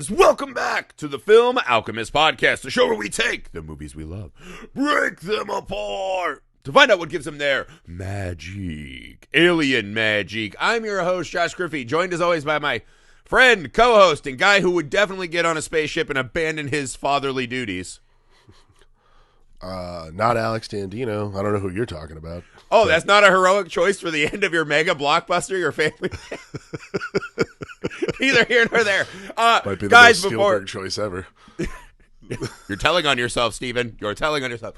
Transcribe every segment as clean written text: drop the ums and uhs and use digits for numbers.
Alchemists. Welcome back to the Film Alchemist podcast, the show where we take the movies we love, break them apart to find out what gives them their magic, alien magic. I'm your host, Josh Griffey, joined as always by my friend, co-host, and guy who would definitely get on a spaceship and abandon his fatherly duties. Not Alex Dandino. I don't know who you're talking about. Oh, but that's not a heroic choice for the end of your mega blockbuster, your family. Neither here nor there. Might be the guys, most Spielberg choice ever. You're telling on yourself, Steven. You're telling on yourself.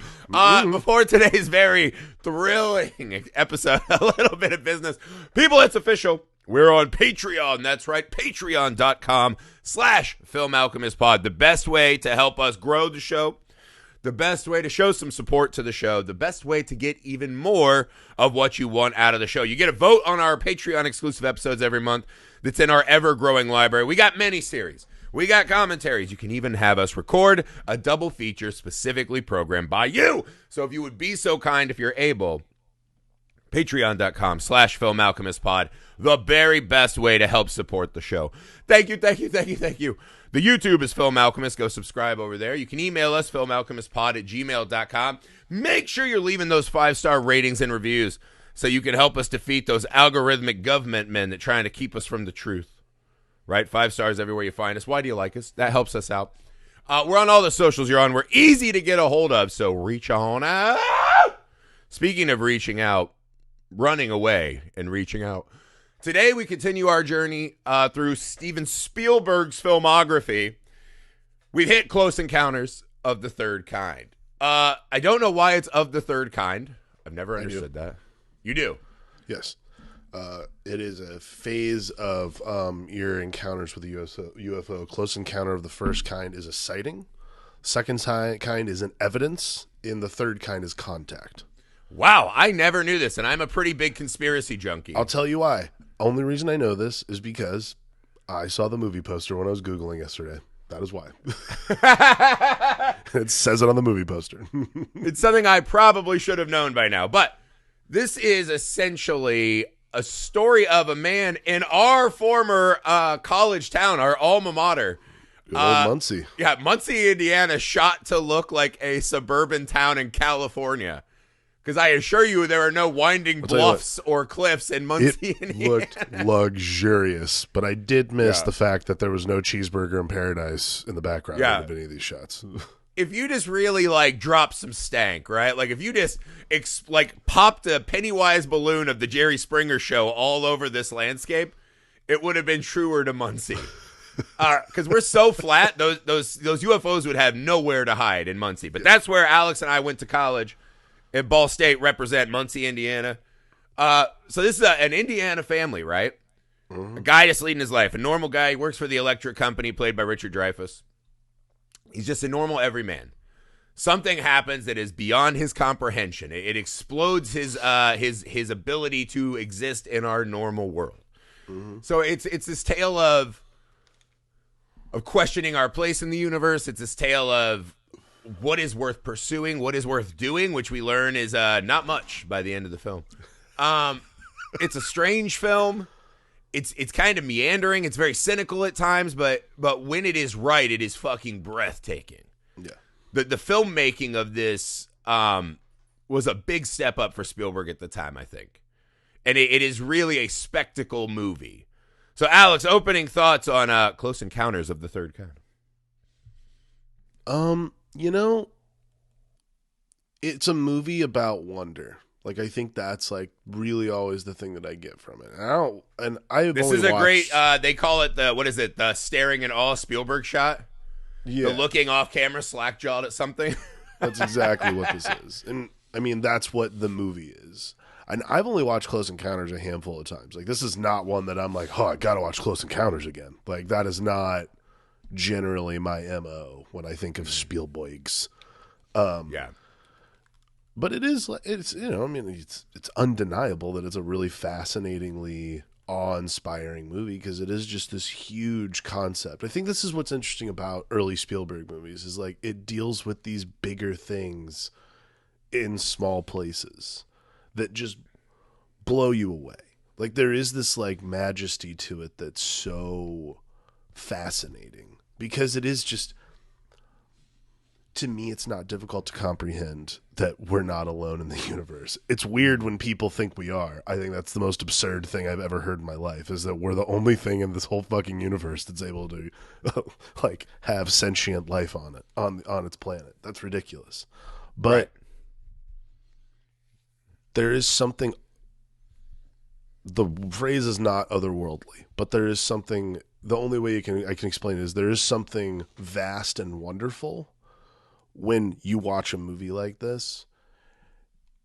Before today's very thrilling episode, a little bit of business. People, it's official. We're on Patreon. That's right. Patreon.com/Film Alchemist Pod. The best way to help us grow the show. The best way to show some support to the show. The best way to get even more of what you want out of the show. You get a vote on our Patreon exclusive episodes every month that's in our ever-growing library. We got mini series. We got commentaries. You can even have us record a double feature specifically programmed by you. So if you would be so kind, if you're able, Patreon.com/Film Alchemist Pod. The very best way to help support the show. Thank you, thank you, thank you, thank you. The YouTube is Film Alchemist. Go subscribe over there. You can email us, filmalchemistpod@gmail.com. Make sure you're leaving those 5-star ratings and reviews so you can help us defeat those algorithmic government men that are trying to keep us from the truth. Right? 5 stars everywhere you find us. Why do you like us? That helps us out. We're on all the socials you're on. We're easy to get a hold of, so reach on out. Speaking of reaching out, running away and reaching out. Today, we continue our journey through Steven Spielberg's filmography. We've hit Close Encounters of the Third Kind. I don't know why it's of the third kind. I've never understood that. You do? Yes. It is a phase of your encounters with the UFO. Close Encounter of the First Kind is a sighting. Second kind is an evidence. And the third kind is contact. Wow, I never knew this, and I'm a pretty big conspiracy junkie. I'll tell you why. Only reason I know this is because I saw the movie poster when I was Googling yesterday. That is why. It says it on the movie poster. It's something I probably should have known by now. But this is essentially a story of a man in our former college town, our alma mater. Good old Muncie. Yeah, Muncie, Indiana, shot to look like a suburban town in California. Because I assure you, there are no winding bluffs or cliffs in Muncie, It Indiana. looked luxurious, but I did miss the fact that there was no cheeseburger in paradise in the background of any of these shots. If you just really, drop some stank, right? Like, if you just, popped a Pennywise balloon of the Jerry Springer show all over this landscape, it would have been truer to Muncie. Because we're so flat, those UFOs would have nowhere to hide in Muncie. But that's where Alex and I went to college. At Ball State, represent Muncie, Indiana. So this is an Indiana family, right? Mm-hmm. A guy just leading his life. A normal guy. He works for the electric company played by Richard Dreyfuss. He's just a normal everyman. Something happens that is beyond his comprehension. It explodes his ability to exist in our normal world. Mm-hmm. So it's this tale of questioning our place in the universe. It's this tale of what is worth pursuing, what is worth doing, which we learn is not much by the end of the film. It's a strange film. It's kind of meandering. It's very cynical at times, but when it is right, it is fucking breathtaking. Yeah. The filmmaking of this was a big step up for Spielberg at the time, I think. And it is really a spectacle movie. So, Alex, opening thoughts on Close Encounters of the Third Kind. It's a movie about wonder. I think that's really always the thing that I get from it. This is a great, they call it the staring in awe Spielberg shot? Yeah. The looking off camera, slack-jawed at something? That's exactly what this is. And, that's what the movie is. And I've only watched Close Encounters a handful of times. This is not one that I'm I gotta watch Close Encounters again. That is not generally my MO when I think of Spielberg's. Yeah. But it's undeniable that it's a really fascinatingly awe-inspiring movie because it is just this huge concept. I think this is what's interesting about early Spielberg movies is it deals with these bigger things in small places that just blow you away. There is this majesty to it that's so fascinating because it is just, to me, it's not difficult to comprehend that we're not alone in the universe. It's weird when people think we are. I think that's the most absurd thing I've ever heard in my life, is that we're the only thing in this whole fucking universe that's able to like have sentient life on it, on its planet. That's ridiculous. But Right. there is something, the phrase is not otherworldly, but there is something, the only way I can explain it is there is something vast and wonderful when you watch a movie like this,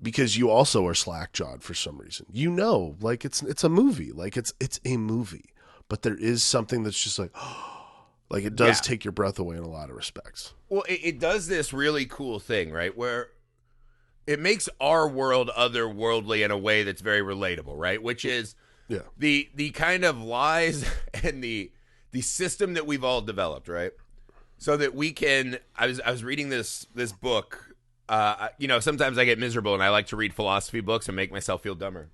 because you also are slack-jawed for some reason. You know, like it's a movie, like it's a movie, but there is something that's just like, like it does take your breath away in a lot of respects. Well, it does this really cool thing, right? Where it makes our world otherworldly in a way that's very relatable, right? Which is the kind of lies and the system that we've all developed, right? So that we can. I was reading this book. You know, sometimes I get miserable and I like to read philosophy books and make myself feel dumber.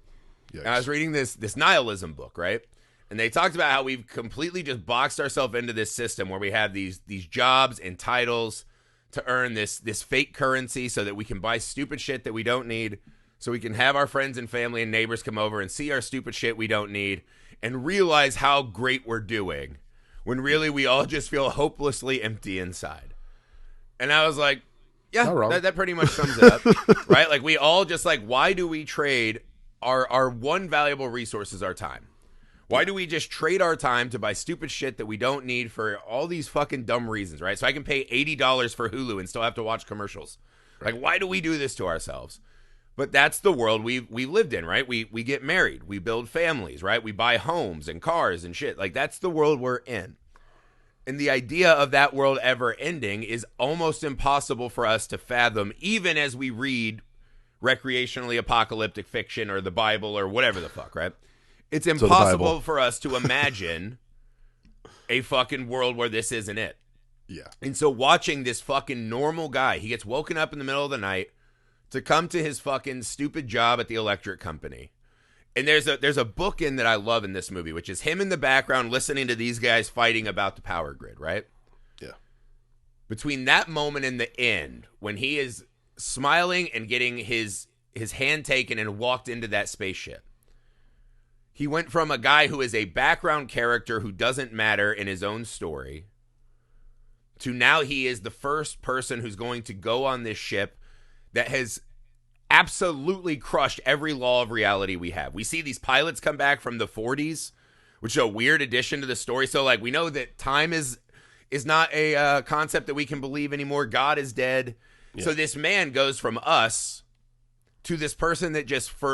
Yikes. And I was reading this nihilism book, right? And they talked about how we've completely just boxed ourselves into this system where we have these jobs and titles to earn this fake currency so that we can buy stupid shit that we don't need, so we can have our friends and family and neighbors come over and see our stupid shit we don't need and realize how great we're doing, when really we all just feel hopelessly empty inside. And I was like, yeah, that pretty much sums it up, right? Like, we all just like, why do we trade our one valuable resource is our time? Why do we just trade our time to buy stupid shit that we don't need for all these fucking dumb reasons, right? So I can pay $80 for Hulu and still have to watch commercials. Like, why do we do this to ourselves? But that's the world we lived in, right? We get married, we build families, right? We buy homes and cars and shit. Like, that's the world we're in. And the idea of that world ever ending is almost impossible for us to fathom, even as we read recreationally apocalyptic fiction or the Bible or whatever the fuck, right? It's impossible for us to imagine a fucking world where this isn't it. Yeah. And so watching this fucking normal guy, he gets woken up in the middle of the night to come to his fucking stupid job at the electric company. And there's a book in that I love in this movie, which is him in the background listening to these guys fighting about the power grid, right? Yeah. Between that moment and the end, when he is smiling and getting his hand taken and walked into that spaceship, he went from a guy who is a background character who doesn't matter in his own story to now he is the first person who's going to go on this ship that has absolutely crushed every law of reality we have. We see these pilots come back from the 40s, which is a weird addition to the story. So, like, we know that time is not a concept that we can believe anymore. God is dead. Yeah. So this man goes from us to this person that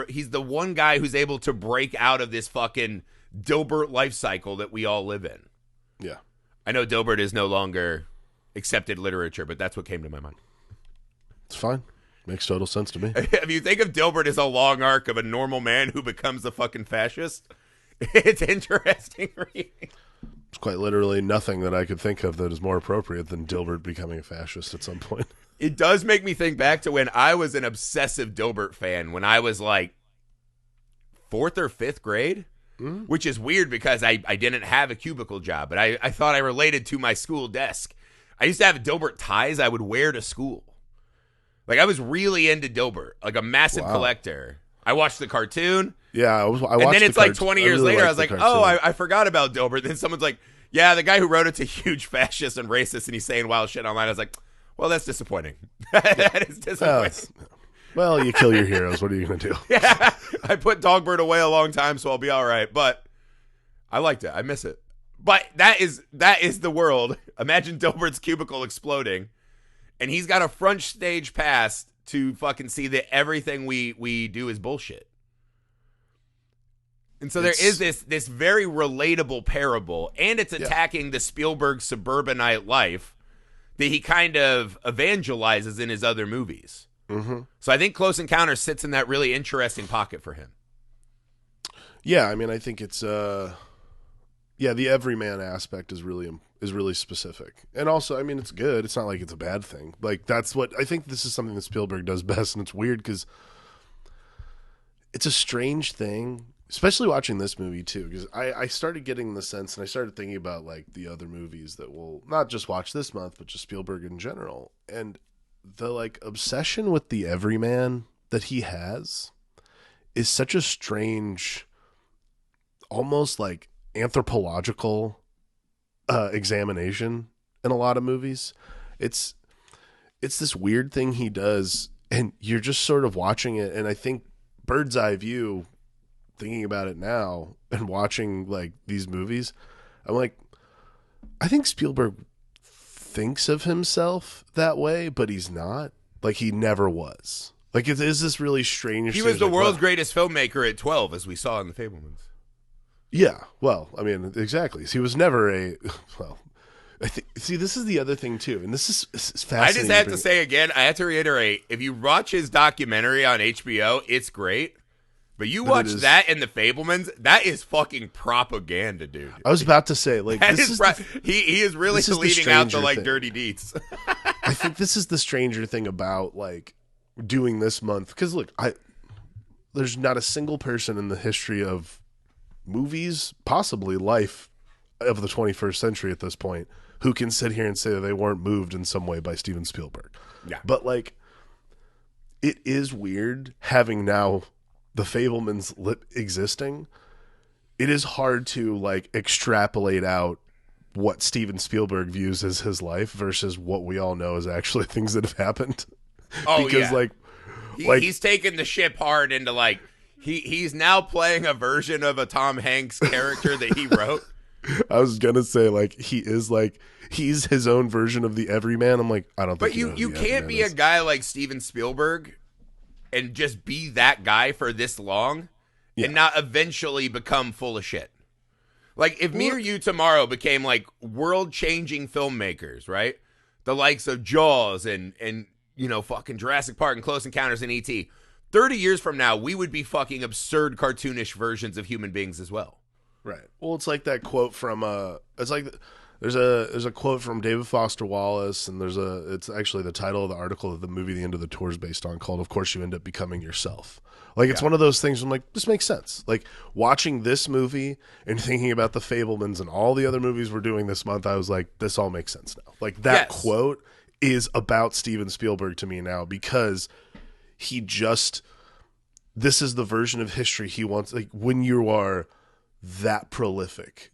he's the one guy who's able to break out of this fucking Dilbert life cycle that we all live in. Yeah. I know Dilbert is no longer accepted literature, but that's what came to my mind. It's fine. Makes total sense to me. If you think of Dilbert as a long arc of a normal man who becomes a fucking fascist, it's interesting reading. It's quite literally nothing that I could think of that is more appropriate than Dilbert becoming a fascist at some point. It does make me think back to when I was an obsessive Dilbert fan when I was like 4th or 5th grade, which is weird because I didn't have a cubicle job, but I thought I related to my school desk. I used to have Dilbert ties I would wear to school. Like, I was really into Dilbert, like a massive collector. I watched the cartoon. Yeah, I watched and then it's like 20 years really later, I was like, oh, I forgot about Dilbert. Then someone's like, yeah, the guy who wrote it's a huge fascist and racist, and he's saying wild shit online. I was like, well, that's disappointing. That is disappointing. Well, you kill your heroes. What are you going to do? Yeah, I put Dogbert away a long time, so I'll be all right. But I liked it. I miss it. But that is the world. Imagine Dilbert's cubicle exploding. And he's got a front stage pass to fucking see that everything we do is bullshit. And so there is this very relatable parable, and it's attacking the Spielberg suburbanite life that he kind of evangelizes in his other movies. Mm-hmm. So I think Close Encounters sits in that really interesting pocket for him. Yeah, I mean, I think it's the everyman aspect is really specific. And also, I mean, it's good. It's not like it's a bad thing. Like, that's what I think this is something that Spielberg does best, and it's weird because it's a strange thing especially watching this movie too, because I started getting the sense, and I started thinking about like the other movies that we'll not just watch this month, but just Spielberg in general, and the like obsession with the everyman that he has is such a strange, almost like anthropological examination in a lot of movies. It's it's this weird thing he does, and you're just sort of watching it, and I think bird's eye view, thinking about it now and watching like these movies, I'm like, I think Spielberg thinks of himself that way, but he's not. Like he never was. Like it is this really strange. He was the like, world's greatest filmmaker at 12, as we saw in The Fabelmans. Yeah, well, I mean, exactly. He was never a well. I think. See, this is the other thing too, and this is fascinating. I just have to say again, I have to reiterate: if you watch his documentary on HBO, it's great. But you watch that and The Fabelmans, that is fucking propaganda, dude. I was about to say, like, he is really leaving out the like dirty deeds. I think this is the stranger thing about like doing this month, because look, there's not a single person in the history of movies, possibly life of the 21st century at this point, who can sit here and say that they weren't moved in some way by Steven Spielberg. Yeah. But like, it is weird having now the Fabelmans existing. It is hard to like extrapolate out what Steven Spielberg views as his life versus what we all know is actually things that have happened. Oh, because yeah. He's taken the ship hard into like he's now playing a version of a Tom Hanks character that he wrote. I was gonna say like he's his own version of the everyman. I'm like, I don't think. But you can't be a guy like Steven Spielberg and just be that guy for this long and not eventually become full of shit. Like if me or you tomorrow became like world-changing filmmakers, right? The likes of Jaws and you know, fucking Jurassic Park and Close Encounters and E.T. 30 years from now, we would be fucking absurd cartoonish versions of human beings as well. Right. Well, it's like that quote from it's like there's a quote from David Foster Wallace, and it's actually the title of the article of the movie The End of the Tour is based on, called "Of Course You End Up Becoming Yourself." Like it's one of those things. I'm like, this makes sense. Like watching this movie and thinking about the Fabelmans and all the other movies we're doing this month, I was like, this all makes sense now. Like that quote is about Steven Spielberg to me now, because this is the version of history he wants. Like when you are that prolific,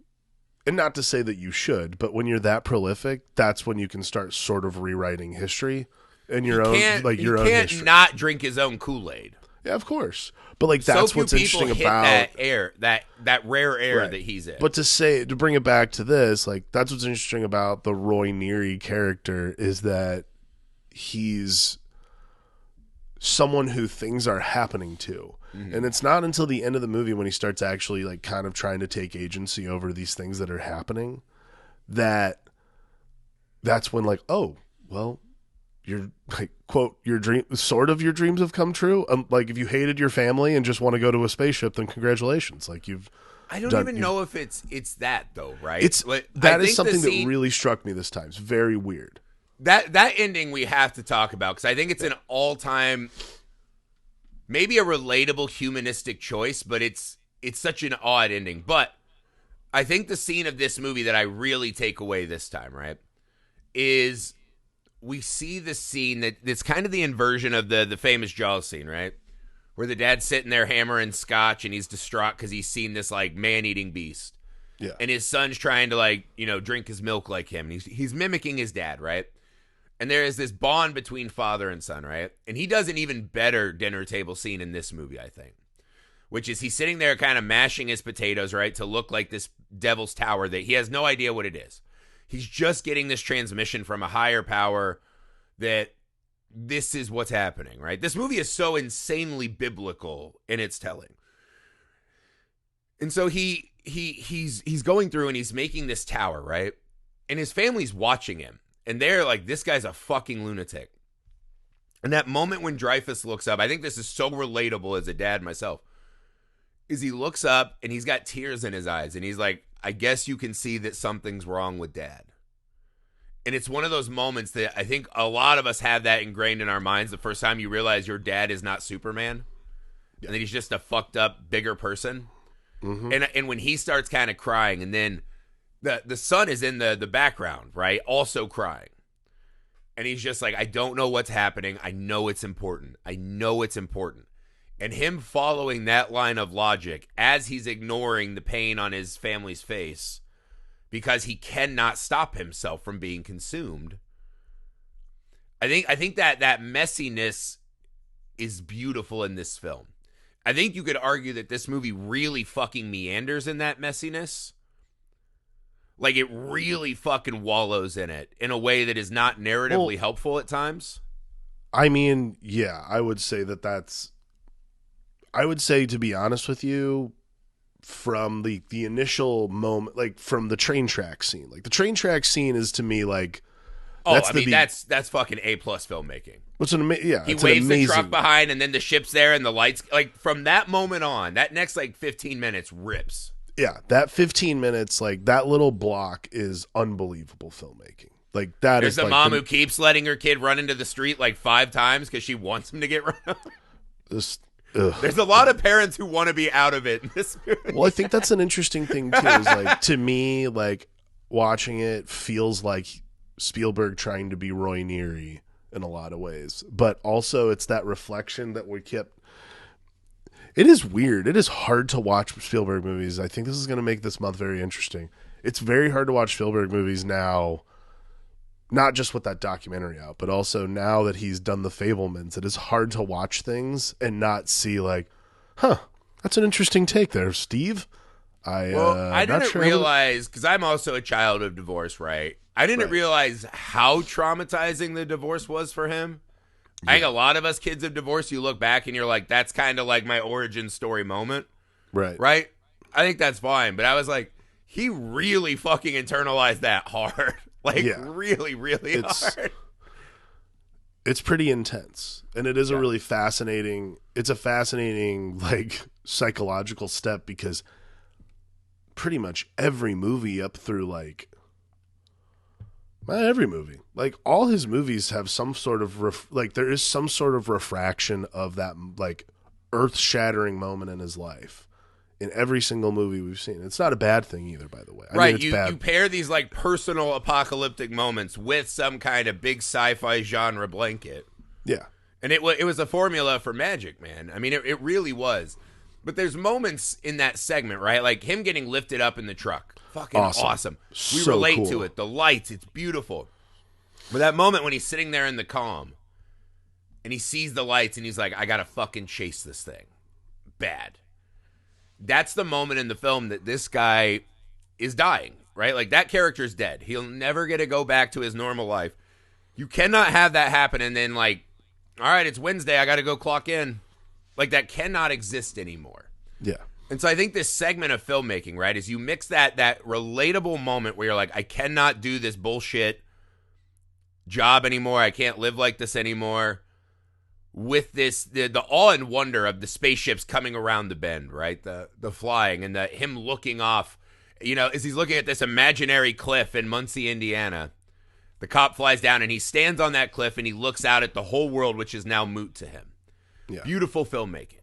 and not to say that you should, but when you're that prolific, that's when you can start sort of rewriting history in your own history. You can't not drink his own Kool-Aid. Yeah, of course. But like that's what's interesting about that rare air that he's in. But to bring it back to this, like that's what's interesting about the Roy Neary character, is that he's someone who things are happening to. Mm-hmm. And it's not until the end of the movie, when he starts actually like kind of trying to take agency over these things that are happening, that's when like, oh, well, you're like, quote, your dreams have come true. Like if you hated your family and just want to go to a spaceship, then congratulations. Like I don't even know if it's that though, right? That is something that really struck me this time. It's very weird. That ending we have to talk about, because I think it's an all-time, maybe a relatable humanistic choice, but it's such an odd ending. But I think the scene of this movie that I really take away this time, right, is we see the scene that's kind of the inversion of the famous Jaws scene, right? Where the dad's sitting there hammering scotch and he's distraught because he's seen this like man-eating beast. Yeah. And his son's trying to like, you know, drink his milk like him. And he's mimicking his dad, right? And there is this bond between father and son, right? And he does an even better dinner table scene in this movie, I think. Which is he's sitting there kind of mashing his potatoes, right? To look like this devil's tower that he has no idea what it is. He's just getting this transmission from a higher power that this is what's happening, right? This movie is so insanely biblical in its telling. And so he's going through and he's making this tower, right? And his family's watching him. And they're like, this guy's a fucking lunatic. And that moment when Dreyfuss looks up, I think this is so relatable as a dad myself, is he looks up and he's got tears in his eyes. And he's like, I guess you can see that something's wrong with dad. And it's one of those moments that I think a lot of us have that ingrained in our minds the first time you realize your dad is not Superman. And that he's just a fucked up, bigger person. And when he starts kind of crying, and then the son is in the background, right, also crying, and he's just like, I don't know what's happening. I know it's important. I know it's important. And him following that line of logic as he's ignoring the pain on his family's face because he cannot stop himself from being consumed. I think that messiness is beautiful in this film. I think you could argue that this movie really fucking meanders in that messiness. Like, it really fucking wallows in it in a way that is not narratively helpful at times. I mean, yeah, I would say I would say, to be honest with you, from the initial moment, like from the train track scene, like the train track scene is to me like, that's fucking A+ filmmaking. It's an he waves the truck behind, and then the ship's there, and the lights. Like, from that moment on, that next like 15 minutes rips. Yeah, that 15 minutes, like that little block, is unbelievable filmmaking. Like that. There's is the like mom who keeps letting her kid run into the street like 5 times because she wants him to get run over. There's a lot of parents who want to be out of it in this movie. Well, I think that's an interesting thing too. Is like, to me, like watching it feels like Spielberg trying to be Roy Neary in a lot of ways, but also it's that reflection that we kept. It is weird. It is hard to watch Spielberg movies. I think this is going to make this month very interesting. It's very hard to watch Spielberg movies now, not just with that documentary out, but also now that he's done The Fabelmans. It is hard to watch things and not see like, that's an interesting take there, Steve. I didn't realize, because I'm also a child of divorce, right? I didn't realize how traumatizing the divorce was for him. Yeah. I think a lot of us kids of divorce, you look back and you're like, that's kind of like my origin story moment. Right? I think that's fine. But I was like, he really fucking internalized that hard. Really, really hard. It's pretty intense. And it is a really fascinating, like psychological step, because pretty much every movie up through like, not every movie, like all his movies have some sort of there is some sort of refraction of that like earth-shattering moment in his life in every single movie we've seen. It's not a bad thing either, by the way. I mean, you pair these like personal apocalyptic moments with some kind of big sci-fi genre blanket. Yeah. And it was a formula for magic, man. I mean, it really was. But there's moments in that segment, right? Like him getting lifted up in the truck. Fucking awesome. We relate to it. The lights, it's beautiful. But that moment when he's sitting there in the calm and he sees the lights and he's like, I gotta fucking chase this thing. Bad. That's the moment in the film that this guy is dying, right? Like that character's dead. He'll never get to go back to his normal life. You cannot have that happen and then like, all right, it's Wednesday, I gotta go clock in. Like that cannot exist anymore. Yeah. And so I think this segment of filmmaking, right, is you mix that relatable moment where you're like, I cannot do this bullshit job anymore. I can't live like this anymore. With this, the awe and wonder of the spaceships coming around the bend, right? The flying and him looking off, as he's looking at this imaginary cliff in Muncie, Indiana. The cop flies down and he stands on that cliff and he looks out at the whole world, which is now moot to him. Yeah. Beautiful filmmaking.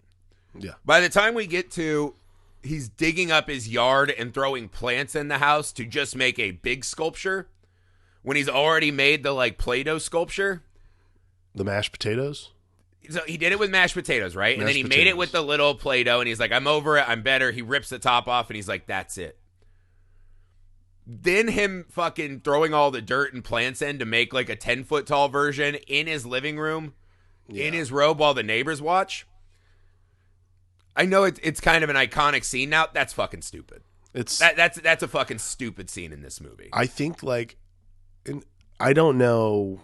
Yeah. By the time we get to he's digging up his yard and throwing plants in the house to just make a big sculpture when he's already made the like Play-Doh sculpture. The mashed potatoes? So he did it with mashed potatoes, right? And then he made it with the little Play-Doh and he's like, I'm over it. I'm better. He rips the top off and he's like, that's it. Then him fucking throwing all the dirt and plants in to make like a 10-foot tall version in his living room, in his robe while the neighbors watch. I know it's kind of an iconic scene now. That's fucking stupid. That's a fucking stupid scene in this movie. I think I don't know.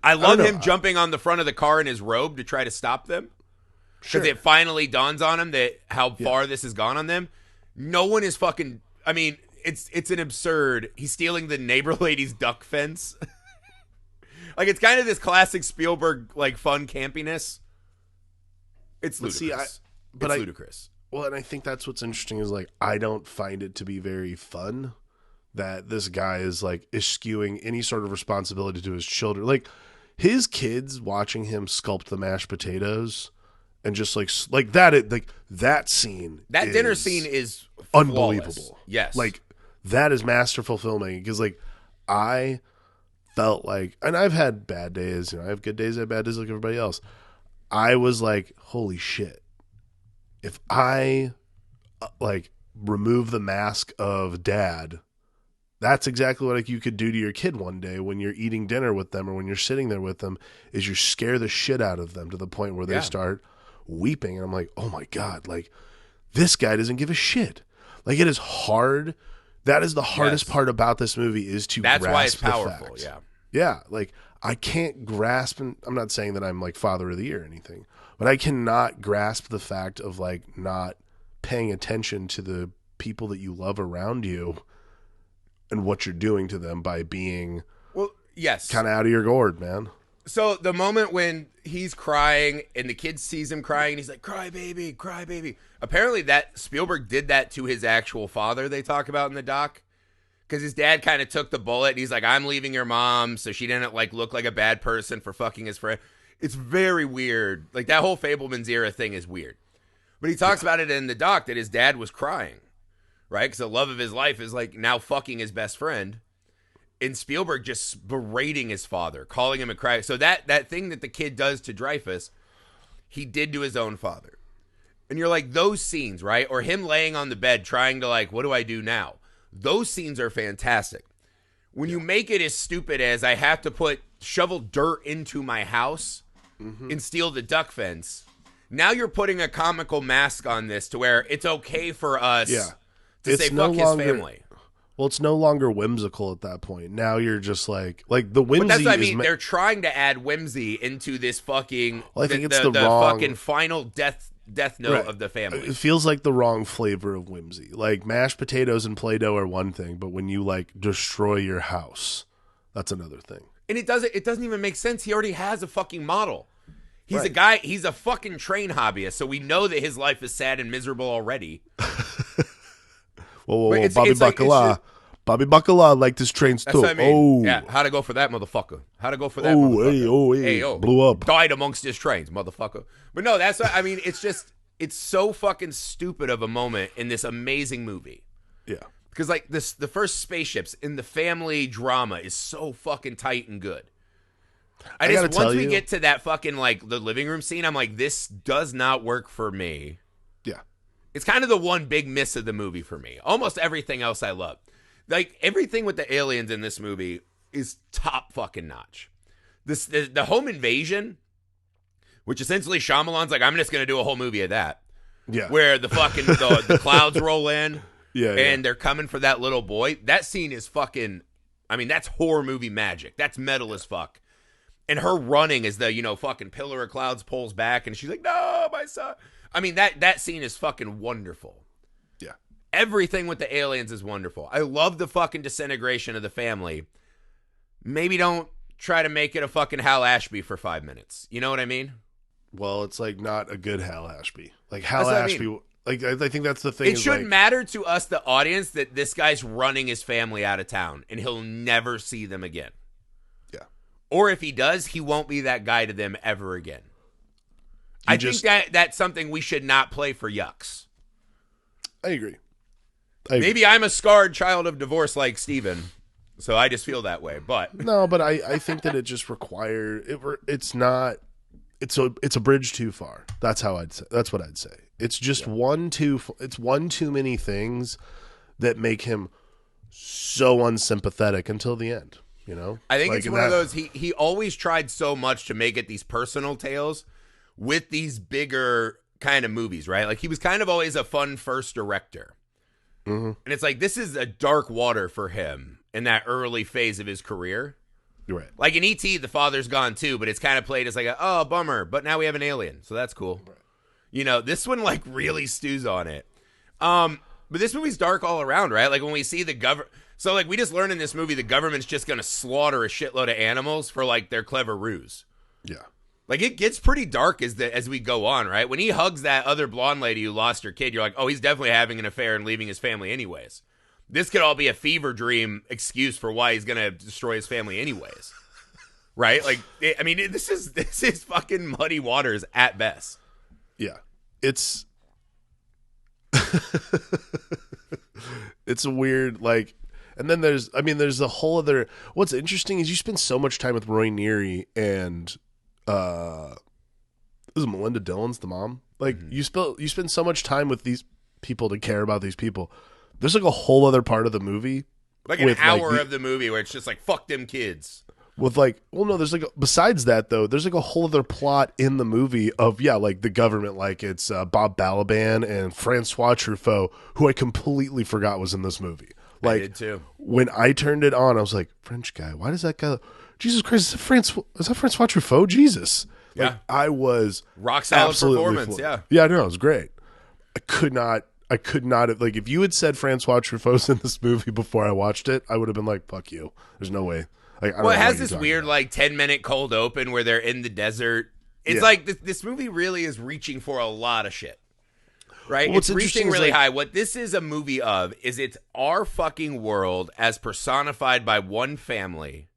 I love him jumping on the front of the car in his robe to try to stop them. Because it finally dawns on him that how far this has gone on them. No one is fucking. I mean, it's an absurd. He's stealing the neighbor lady's duck fence. Like it's kind of this classic Spielberg like fun campiness. It's ludicrous. It's ludicrous. Well, and I think that's what's interesting is like I don't find it to be very fun that this guy is skewing any sort of responsibility to his children. Like his kids watching him sculpt the mashed potatoes and just like that. That scene, That dinner scene is unbelievable. Flawless. Yes, like that is masterful filmmaking because like I felt like, and I've had bad days. I have good days, I have bad days like everybody else. I was like, holy shit! If I like remove the mask of dad, that's exactly what like you could do to your kid one day when you're eating dinner with them or when you're sitting there with them. Is you scare the shit out of them to the point where they start weeping, and I'm like, oh my god, like this guy doesn't give a shit. Like it is hard. That is the hardest part about this movie is to that's grasp why it's the powerful. facts. Yeah, like I can't grasp, and I'm not saying that I'm like father of the year or anything, but I cannot grasp the fact of like not paying attention to the people that you love around you and what you're doing to them by being kind of out of your gourd, man. So the moment when he's crying and the kid sees him crying and he's like, cry baby, cry baby. Apparently that Spielberg did that to his actual father, they talk about in the doc. Because his dad kind of took the bullet and he's like, I'm leaving your mom so she didn't like look like a bad person for fucking his friend. It's very weird. Like that whole Fableman's era thing is weird. But he talks about it in the doc that his dad was crying, right? Because the love of his life is like now fucking his best friend. And Spielberg just berating his father, calling him a cry. So that thing that the kid does to Dreyfus, he did to his own father. And you're like, those scenes, right? Or him laying on the bed trying to like, what do I do now? Those scenes are fantastic. When you make it as stupid as I have to shovel dirt into my house and steal the duck fence, now you're putting a comical mask on this to where it's okay for us to say fuck his family. Well, it's no longer whimsical at that point. Now you're just like the whimsy. But that's what I mean. They're trying to add whimsy into this fucking. Well, I think it's the wrong fucking final death note of the family. It feels like the wrong flavor of whimsy. Like mashed potatoes and Play-Doh are one thing, but when you like destroy your house, that's another thing. And it doesn't even make sense. He already has a fucking model. He's a guy. He's a fucking train hobbyist, so we know that his life is sad and miserable already. Whoa, Bobby Bacala. Bobby Bacala liked his trains too. I mean. Yeah, how'd it go for that motherfucker? How'd it go for that motherfucker? Hey, blew up. Died amongst his trains, motherfucker. But no, that's what I mean. It's just, it's so fucking stupid of a moment in this amazing movie. Yeah. Because like the first spaceships in the family drama is so fucking tight and good. Once we get to that fucking like the living room scene, I'm like, this does not work for me. Yeah. It's kind of the one big miss of the movie for me. Almost everything else I love. Like everything with the aliens in this movie is top fucking notch. The home invasion, which essentially Shyamalan's like, I'm just gonna do a whole movie of that. Yeah. Where the fucking the clouds roll in. Yeah. And they're coming for that little boy. That scene is fucking. I mean, that's horror movie magic. That's metal as fuck. And her running as the fucking pillar of clouds pulls back, and she's like, "No, my son." I mean, that scene is fucking wonderful. Yeah. Everything with the aliens is wonderful. I love the fucking disintegration of the family. Maybe don't try to make it a fucking Hal Ashby for 5 minutes. You know what I mean? Well, it's like not a good Hal Ashby. Like Hal Ashby. I mean. Like I think that's the thing. It shouldn't matter to us, the audience, that this guy's running his family out of town and he'll never see them again. Yeah. Or if he does, he won't be that guy to them ever again. I think that's something we should not play for yucks. I agree. Maybe I'm a scarred child of divorce like Steven, so I just feel that way. But no, but I think that it just requires it's not. It's a bridge too far. That's how I'd say. That's what I'd say. It's just one too many things that make him so unsympathetic until the end. You know, I think it's one of those. He always tried so much to make it these personal tales with these bigger kind of movies, right? Like he was kind of always a fun first director, and it's like this is a dark water for him in that early phase of his career. Right. Like in E.T., the father's gone too, but it's kind of played as like, oh, bummer, but now we have an alien, so that's cool. Right. This one like really stews on it. But this movie's dark all around, right? Like when we see the government, so like we just learned in this movie the government's just gonna slaughter a shitload of animals for like their clever ruse. Yeah. Like it gets pretty dark as we go on, right? When he hugs that other blonde lady who lost her kid, you're like, oh, he's definitely having an affair and leaving his family anyways. This could all be a fever dream excuse for why he's gonna destroy his family anyways, right? Like, I mean, this is fucking muddy waters at best. Yeah. It's it's a weird, like, and then there's a whole other, what's interesting is you spend so much time with Roy Neary and this is Melinda Dillon's the mom. Like you spend so much time with these people to care about these people. There's like a whole other part of the movie, like an hour of the movie where it's just like fuck them kids. With like, well, no, there's like, besides that though, there's like a whole other plot in the movie of, yeah, like the government, like it's Bob Balaban and Francois Truffaut, who I completely forgot was in this movie. Like, I did too. When I turned it on, I was like, French guy, why does that guy, Jesus Christ, is that Francois Truffaut? Jesus. Like, Yeah. I was rock solid performance. Yeah. Yeah, I know. It was great. I could not have, like, if you had said Francois Truffaut's in this movie before I watched it, I would have been like, fuck you. There's no way. Like, well, it has this weird, like, 10-minute cold open where they're in the desert. It's like this movie really is reaching for a lot of shit, right? Well, it's reaching really high. What this is a movie of is it's our fucking world as personified by one family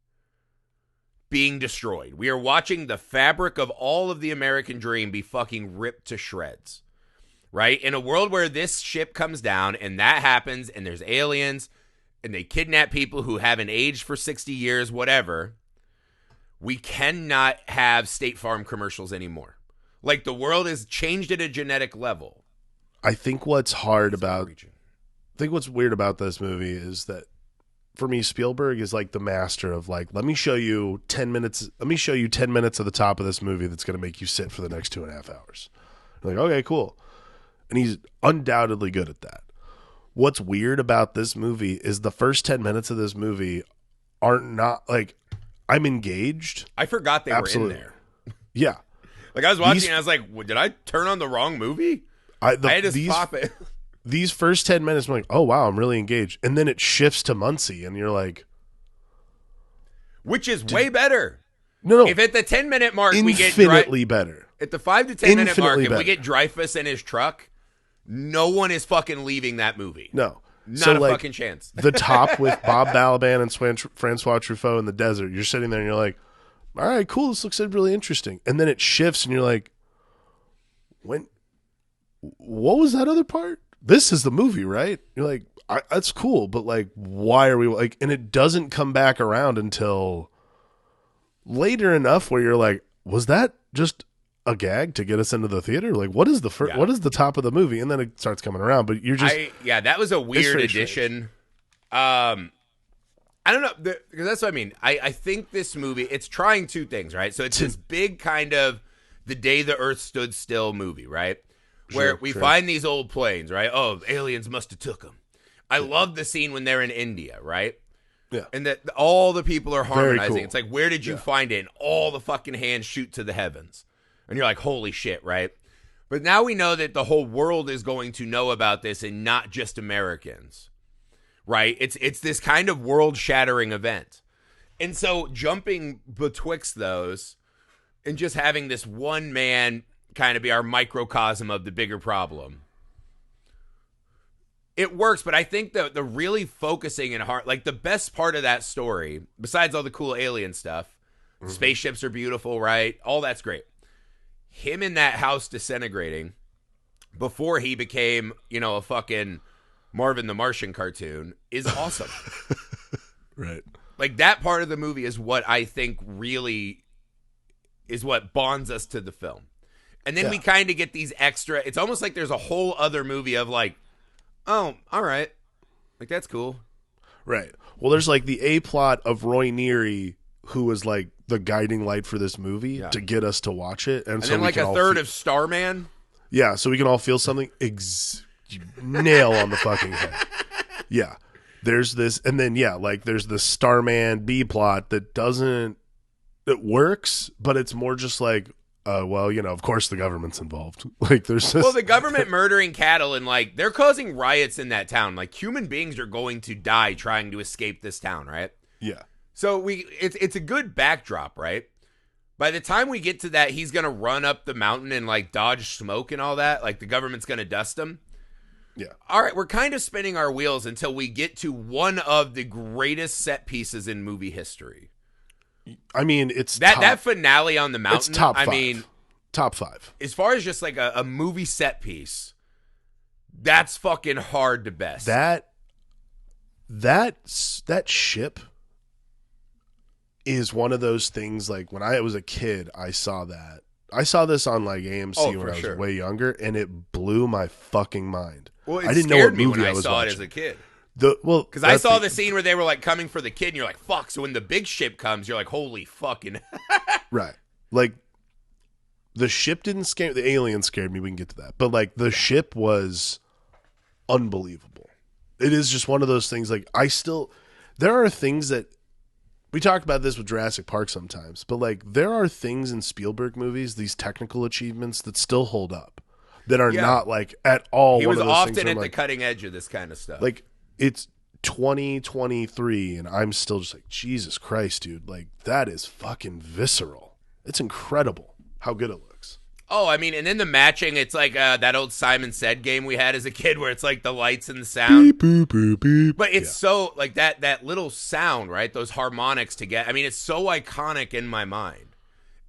being destroyed. We are watching the fabric of all of the American dream be fucking ripped to shreds, right? In a world where this ship comes down and that happens and there's aliens and they kidnap people who haven't aged for 60 years, whatever, we cannot have State Farm commercials anymore. Like, the world has changed at a genetic level. I think what's weird about this movie is that, for me, Spielberg is like the master of, like, let me show you 10 minutes of the top of this movie that's going to make you sit for the next 2.5 hours. You're like, okay, cool. And he's undoubtedly good at that. What's weird about this movie is the first 10 minutes of this movie aren't not like, I'm engaged. I forgot they were in there. Yeah. Like, I was watching and I was like, did I turn on the wrong movie? I had to pop it. These first 10 minutes, I'm like, oh, wow, I'm really engaged. And then it shifts to Muncie and you're like. Which is way better. No. If at the 10-minute mark we get. Infinitely better. At the 5 to 10 minute mark, if we get Dreyfuss in his truck, no one is fucking leaving that movie. No. Not a fucking chance. The top with Bob Balaban and Francois Truffaut in the desert. You're sitting there and you're like, all right, cool. This looks really interesting. And then it shifts and you're like, what was that other part? This is the movie, right? You're like, that's cool. But like, why are we like, and it doesn't come back around until later enough where you're like, was that just a gag to get us into the theater? Like, what is what is the top of the movie? And then it starts coming around, but you're just that was a weird addition. I don't know, because that's what I mean. I think this movie, it's trying two things, right? So it's this big kind of the day the earth stood still movie, right? Where we find these old planes, right? Oh, aliens must have took them. I love the scene when they're in India, right? Yeah. And that all the people are harmonizing. Cool. It's like, where did you find it? And all the fucking hands shoot to the heavens. And you're like, holy shit, right? But now we know that the whole world is going to know about this and not just Americans, right? It's this kind of world-shattering event. And so jumping betwixt those and just having this one man kind of be our microcosm of the bigger problem, it works. But I think the really focusing and hard, like the best part of that story, besides all the cool alien stuff, spaceships are beautiful, right? All that's great. Him in that house disintegrating before he became, a fucking Marvin the Martian cartoon is awesome. Right. Like, that part of the movie is what I think really is what bonds us to the film. And then we kind of get these extra, it's almost like there's a whole other movie of like, oh, all right. Like, that's cool. Right. Well, there's like the A plot of Roy Neary, who was like the guiding light for this movie to get us to watch it. And so then like a third of Starman. Yeah. So we can all feel something. Nail on the fucking head. Yeah. There's this. And then, there's the Starman B plot that it works, but it's more just like, of course the government's involved. Like, there's this. Well, the government murdering cattle and like they're causing riots in that town. Like, human beings are going to die trying to escape this town, right? Yeah. So it's a good backdrop, right? By the time we get to that, he's gonna run up the mountain and like dodge smoke and all that. Like, the government's gonna dust him. Yeah. All right, we're kind of spinning our wheels until we get to one of the greatest set pieces in movie history. I mean, it's that finale on the mountain. It's top 5. I mean, Top 5. As far as just like a movie set piece, that's fucking hard to best. That ship is one of those things, like when I was a kid, I saw that. I saw this on like AMC when I was way younger, and it blew my fucking mind. Well, it I didn't know scared what me movie when I was saw watching. it as a kid. Because I saw the scene where they were like coming for the kid, and you're like, fuck. So when the big ship comes, you're like, holy fucking. Right. Like, the ship didn't scare me. The alien scared me. We can get to that. But like, the ship was unbelievable. It is just one of those things. Like, there are things that, we talk about this with Jurassic Park sometimes, but like, there are things in Spielberg movies, these technical achievements that still hold up, that are not like at all. He one was of those often things at the like, cutting edge of this kind of stuff. Like, it's 2023, and I'm still just like, Jesus Christ, dude. Like, that is fucking visceral. It's incredible how good it looks. Oh, I mean, and then the matching, it's like that old Simon Said game we had as a kid where it's like the lights and the sound. Beep, boop, boop, beep. But it's so, like, that little sound, right? Those harmonics together. I mean, it's so iconic in my mind.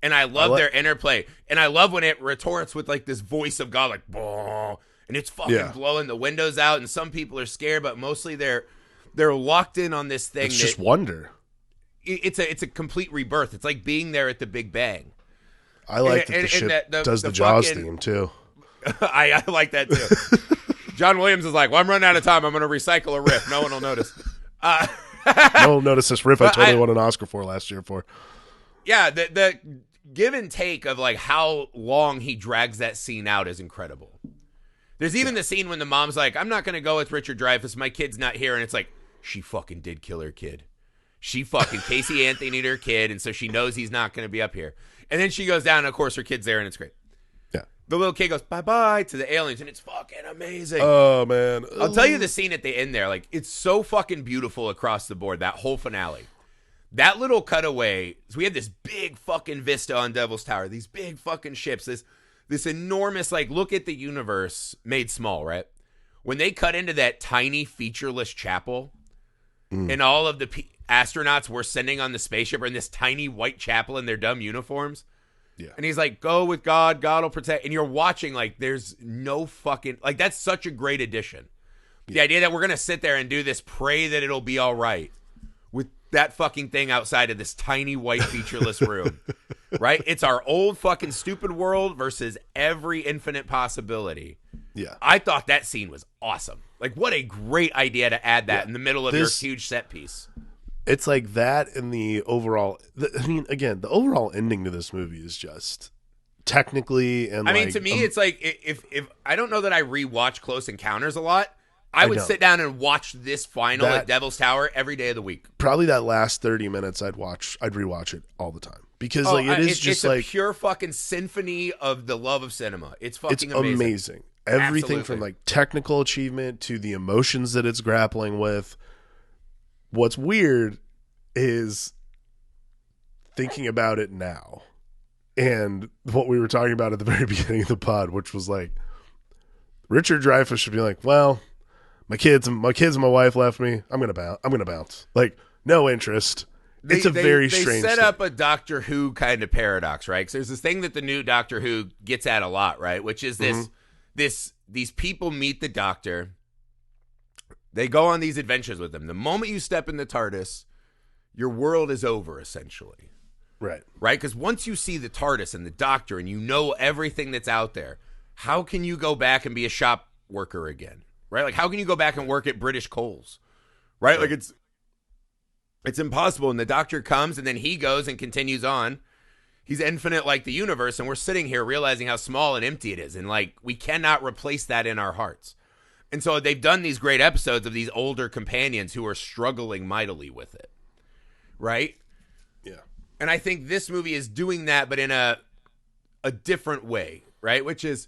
And I love their interplay. And I love when it retorts with, like, this voice of God, like, "Bah," and it's fucking blowing the windows out. And some people are scared, but mostly they're locked in on this thing. It's just wonder. It's a complete rebirth. It's like being there at the Big Bang. I like that the ship does the Jaws theme, too. I like that, too. John Williams is like, well, I'm running out of time. I'm going to recycle a riff. No one will notice. No one will notice this riff I totally won an Oscar for last year for. Yeah, the give and take of, like, how long he drags that scene out is incredible. There's even the scene when the mom's like, I'm not going to go with Richard Dreyfuss. My kid's not here. And it's like, she fucking did kill her kid. She fucking Casey Anthony'd her kid, and so she knows he's not going to be up here. And then she goes down, and of course her kid's there, and it's great. Yeah. The little kid goes bye-bye to the aliens, and it's fucking amazing. Oh, man. I'll tell you the scene at the end there. Like, it's so fucking beautiful across the board, that whole finale. That little cutaway, so we had this big fucking vista on Devil's Tower, these big fucking ships, this enormous, like, look at the universe made small, right? When they cut into that tiny featureless chapel, and all of the astronauts we're sending on the spaceship are in this tiny white chapel in their dumb uniforms. Yeah. And he's like, go with God, God will protect. And you're watching, like, there's no fucking, like, that's such a great addition. The idea that we're going to sit there and do this, pray that it'll be all right, with that fucking thing outside of this tiny white featureless room, right? It's our old fucking stupid world versus every infinite possibility. Yeah. I thought that scene was awesome. Like, what a great idea to add that in the middle of your huge set piece. It's like that, and the overall, again, the overall ending to this movie is just technically, and I mean, to me, it's like, if I don't know that I rewatch Close Encounters a lot, I would sit down and watch this final at Devil's Tower every day of the week. Probably that last 30 minutes I'd rewatch it all the time. Because it's a pure fucking symphony of the love of cinema. It's fucking amazing. Everything from like technical achievement to the emotions that it's grappling with. What's weird is thinking about it now, and what we were talking about at the very beginning of the pod, which was like, Richard Dreyfuss should be like, well, my kids and my wife left me. I'm gonna bounce. Like, no interest. It's a very strange. They set up a Doctor Who kind of paradox, right? Because there's this thing that the new Doctor Who gets at a lot, right? Which is these people meet the Doctor. They go on these adventures with him. The moment you step in the TARDIS, your world is over, essentially. Right. Right? Because once you see the TARDIS and the Doctor and you know everything that's out there, how can you go back and be a shop worker again? Right? Like, how can you go back and work at British Coles? Right? Like, it's impossible. And the Doctor comes, and then he goes and continues on. He's infinite like the universe, and we're sitting here realizing how small and empty it is. And, like, we cannot replace that in our hearts. And so they've done these great episodes of these older companions who are struggling mightily with it. Right? Yeah. And I think this movie is doing that, but in a different way, right? Which is,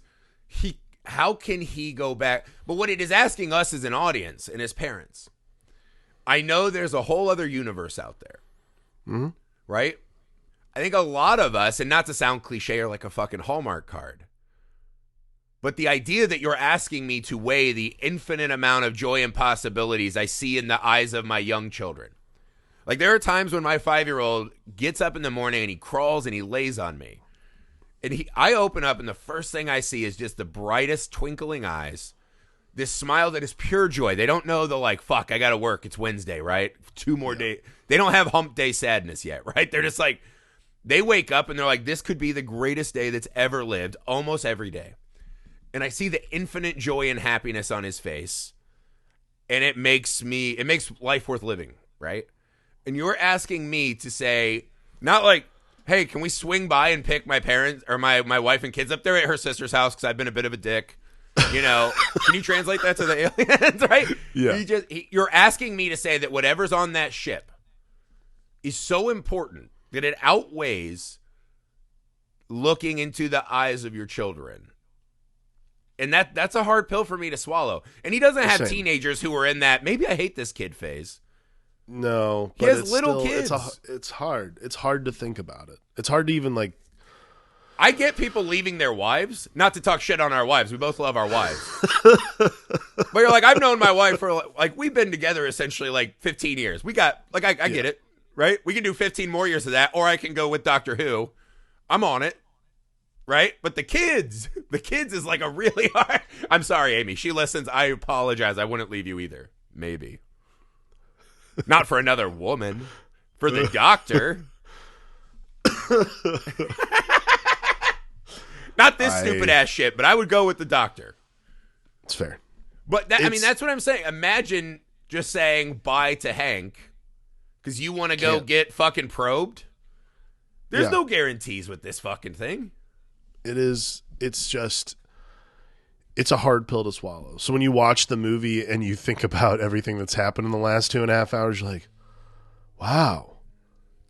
how can he go back? But what it is asking us as an audience and as parents, I know there's a whole other universe out there, right? I think a lot of us, and not to sound cliche or like a fucking Hallmark card, but the idea that you're asking me to weigh the infinite amount of joy and possibilities I see in the eyes of my young children. Like, there are times when my 5-year-old gets up in the morning and he crawls and he lays on me. And I open up, and the first thing I see is just the brightest twinkling eyes. This smile that is pure joy. They don't know the like, fuck, I got to work. It's Wednesday, right? 2 more days. They don't have hump day sadness yet, right? They're just like, they wake up and they're like, this could be the greatest day that's ever lived, almost every day. And I see the infinite joy and happiness on his face. And it makes life worth living, right? And you're asking me to say, not like, hey, can we swing by and pick my parents or my wife and kids up there at her sister's house because I've been a bit of a dick. You know, can you translate that to the aliens, right? Yeah. You're asking me to say that whatever's on that ship is so important that it outweighs looking into the eyes of your children. And that's a hard pill for me to swallow. And he doesn't have teenagers who are in that, maybe I hate this kid phase. No, but he has little kids. It's hard. It's hard to think about it. It's hard to even like. I get people leaving their wives. Not to talk shit on our wives. We both love our wives. But you're like, I've known my wife for like we've been together essentially like 15 years. We got like I get it, right? We can do 15 more years of that, or I can go with Doctor Who. I'm on it, right? But the kids is like a really hard. I'm sorry, Amy. She listens. I apologize. I wouldn't leave you either. Maybe. Not for another woman. For the doctor. Not this stupid ass shit, but I would go with the doctor. It's fair. But I mean, that's what I'm saying. Imagine just saying bye to Hank because you want to go get fucking probed. There's no guarantees with this fucking thing. It's a hard pill to swallow. So when you watch the movie and you think about everything that's happened in the last 2.5 hours, you're like, wow,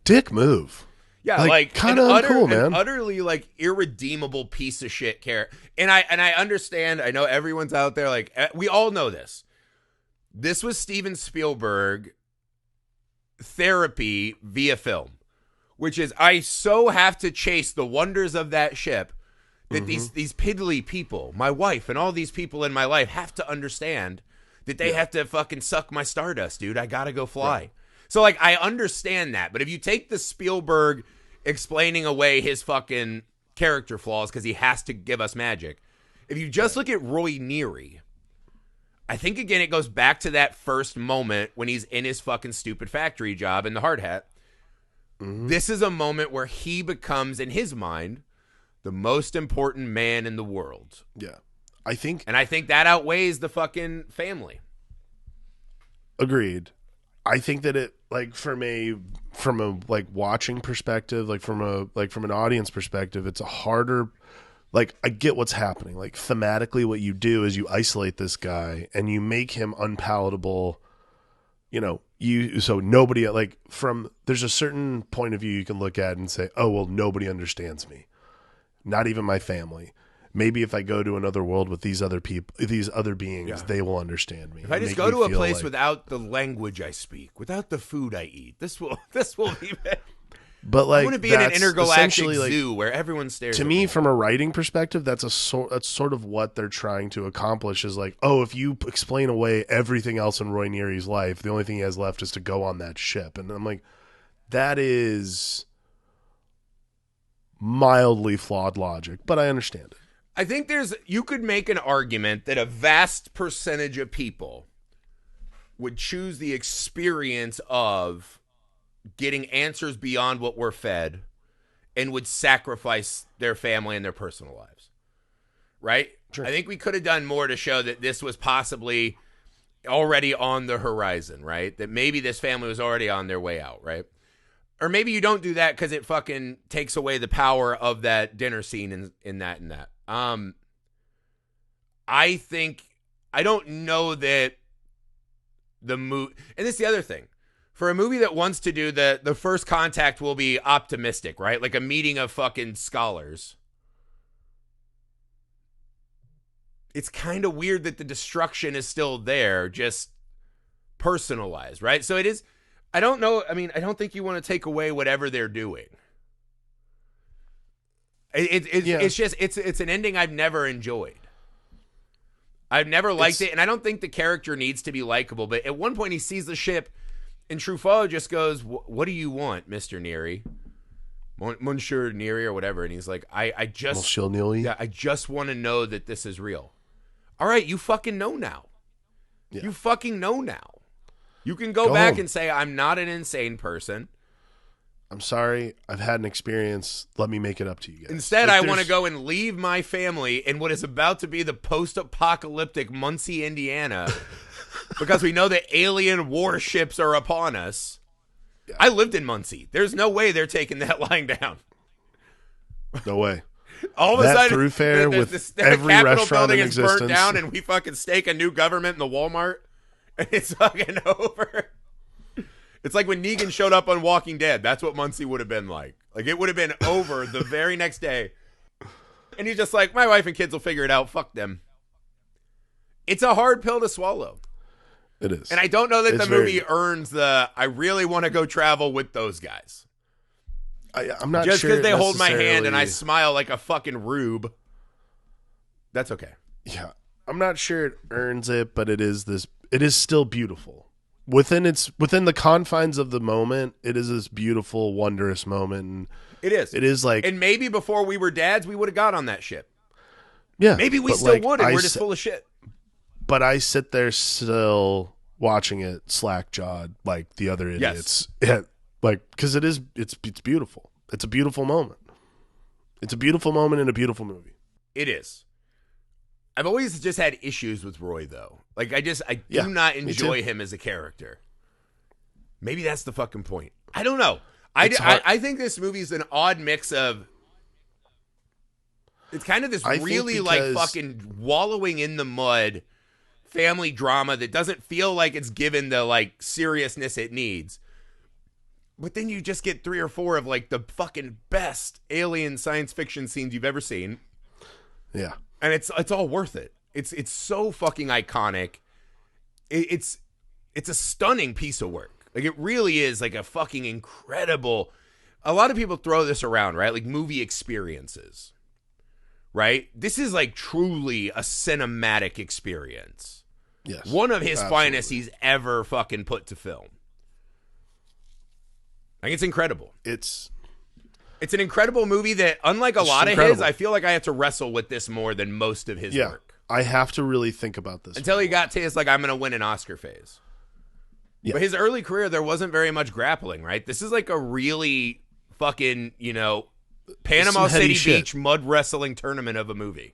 dick move. Yeah, like kind of uncool, man. An utterly like irredeemable piece of shit character. And I understand. I know everyone's out there. Like we all know this. This was Steven Spielberg therapy via film, which is I so have to chase the wonders of that ship that these piddly people, my wife and all these people in my life have to understand that they have to fucking suck my stardust, dude. I gotta go fly. Right. So, like, I understand that. But if you take the Spielberg explaining away his fucking character flaws because he has to give us magic, if you just look at Roy Neary, I think, again, it goes back to that first moment when he's in his fucking stupid factory job in the hard hat. This is a moment where he becomes, in his mind, the most important man in the world. Yeah. I think that outweighs the fucking family. Agreed. I think that it like from a like watching perspective, like from an audience perspective, it's a harder like I get what's happening. Like thematically what you do is you isolate this guy and you make him unpalatable, you know, so nobody like from there's a certain point of view you can look at and say, "Oh, well, nobody understands me. Not even my family. Maybe if I go to another world with these other people, these other beings, they will understand me. If I just go to a place without the language I speak, without the food I eat, this will be bad. But like, I want to be in an intergalactic zoo where everyone stares. To me, from a writing perspective, that's sort of what they're trying to accomplish. Is like, oh, if you explain away everything else in Roy Neary's life, the only thing he has left is to go on that ship. And I'm like, that is mildly flawed logic, but I understand it. I think you could make an argument that a vast percentage of people would choose the experience of getting answers beyond what we're fed and would sacrifice their family and their personal lives. Right? Sure. I think we could have done more to show that this was possibly already on the horizon, right? That maybe this family was already on their way out, right? Or maybe you don't do that because it fucking takes away the power of that dinner scene in that. I don't know that the movie, and this is the other thing. For a movie that wants to do the first contact will be optimistic, right? Like a meeting of fucking scholars. It's kind of weird that the destruction is still there, just personalized, right? So it is, I don't know. I mean, I don't think you want to take away whatever they're doing. It's just, it's an ending I've never enjoyed. I've never liked it, and I don't think the character needs to be likable, but at one point he sees the ship, and Truffaut just goes, "What do you want, Mr. Neary?" Monsieur Neary or whatever, and he's like, I just Monsieur Neely. yeah, I just want to know that this is real. All right, you fucking know now. Yeah. You fucking know now. You can go back home and say, I'm not an insane person. I'm sorry. I've had an experience. Let me make it up to you guys. Instead, Like, I want to go and leave my family in what is about to be the post-apocalyptic Muncie, Indiana, because we know that alien warships are upon us. Yeah. I lived in Muncie. There's no way they're taking that line down. No way. All of a sudden, thoroughfare with the every Capitol restaurant building in is burnt existence. down, and we fucking stake a new government in the Walmart, and it's fucking over. It's like when Negan showed up on Walking Dead. That's what Muncie would have been like. Like, it would have been over the very next day. And he's just like, my wife and kids will figure it out. Fuck them. It's a hard pill to swallow. It is. And I don't know that the movie earns the, I really want to go travel with those guys. I'm not just sure. because they hold my hand and I smile like a fucking rube. That's okay. Yeah. I'm not sure it earns it, but it is still beautiful. Within the confines of the moment, it is this beautiful, wondrous moment. And it is. It is like, and maybe before we were dads, we would have got on that ship. Yeah. Maybe we still would, and we're just full of shit. But I sit there still watching it slack-jawed like the other idiots. Yes. Yeah, like, because it's beautiful. It's a beautiful moment. It's a beautiful moment in a beautiful movie. It is. I've always just had issues with Roy, though. Like, I do not enjoy him as a character. Maybe that's the fucking point. I don't know. I think this movie is an odd mix of. It's kind of this really like fucking wallowing in the mud family drama that doesn't feel like it's given the like seriousness it needs. But then you just get 3 or 4 of like the fucking best alien science fiction scenes you've ever seen. Yeah. And it's all worth it. It's so fucking iconic. It's a stunning piece of work. Like, it really is like a fucking incredible. A lot of people throw this around, right? Like movie experiences. Right? This is like truly a cinematic experience. Yes. One of his finest he's ever fucking put to film. Like, it's incredible. It's an incredible movie that, unlike a lot of his, I feel like I have to wrestle with this more than most of his work. I have to really think about this. Until he got to his, like, I'm going to win an Oscar phase. Yeah. But his early career, there wasn't very much grappling, right? This is like a really fucking, Panama City Beach mud wrestling tournament of a movie.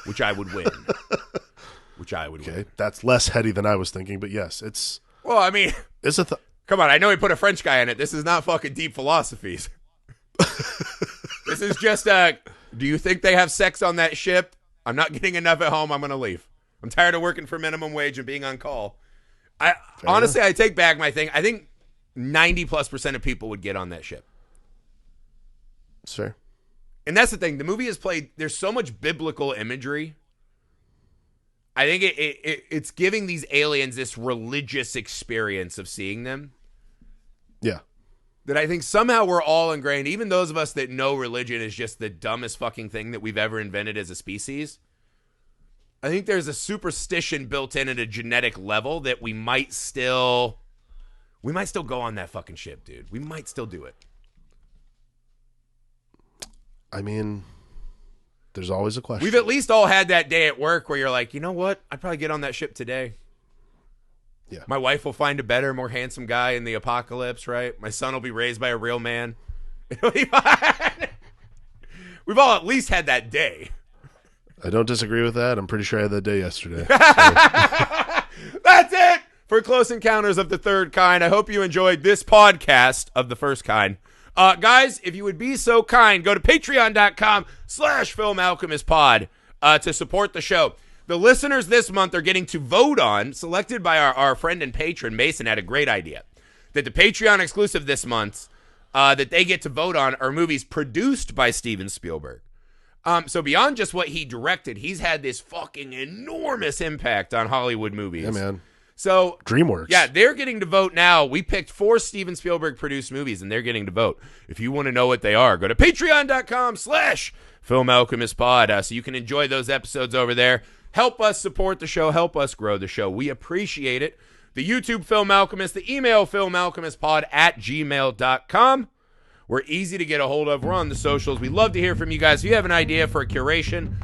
Which I would win. Okay, that's less heady than I was thinking, but yes, it's... Well, I mean... It's a... Come on, I know he put a French guy in it. This is not fucking deep philosophies. This is just do you think they have sex on that ship? I'm not getting enough at home. I'm going to leave. I'm tired of working for minimum wage and being on call. Honestly, I take back my thing. I think 90+% of people would get on that ship. That's fair. And that's the thing. The movie is played. There's so much biblical imagery. I think it's giving these aliens this religious experience of seeing them. Yeah. That I think somehow we're all ingrained, even those of us that know religion is just the dumbest fucking thing that we've ever invented as a species. I think there's a superstition built in at a genetic level that we might still go on that fucking ship, dude. We might still do it. I mean, there's always a question. We've at least all had that day at work where you're like, you know what? I'd probably get on that ship today. Yeah. My wife will find a better, more handsome guy in the apocalypse, right? My son will be raised by a real man. We've all at least had that day. I don't disagree with that. I'm pretty sure I had that day yesterday. That's it for Close Encounters of the Third Kind. I hope you enjoyed this podcast of the first kind. Guys, if you would be so kind, go to patreon.com/filmalchemistpod to support the show. The listeners this month are getting to vote on, selected by our friend and patron, Mason had a great idea, that the Patreon exclusive this month that they get to vote on are movies produced by Steven Spielberg. So beyond just what he directed, he's had this fucking enormous impact on Hollywood movies. Yeah, man. So DreamWorks. Yeah, they're getting to vote now. We picked 4 Steven Spielberg produced movies, and they're getting to vote. If you want to know what they are, go to patreon.com/filmalchemistpod so you can enjoy those episodes over there. Help us support the show. Help us grow the show. We appreciate it. The YouTube Film Alchemist, the email filmalchemistpod@gmail.com. We're easy to get a hold of. We're on the socials. We love to hear from you guys. If you have an idea for a curation,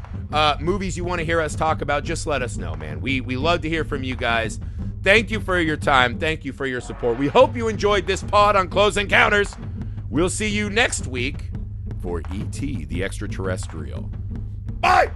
movies you want to hear us talk about, just let us know, man. We love to hear from you guys. Thank you for your time. Thank you for your support. We hope you enjoyed this pod on Close Encounters. We'll see you next week for E.T. the Extraterrestrial. Bye!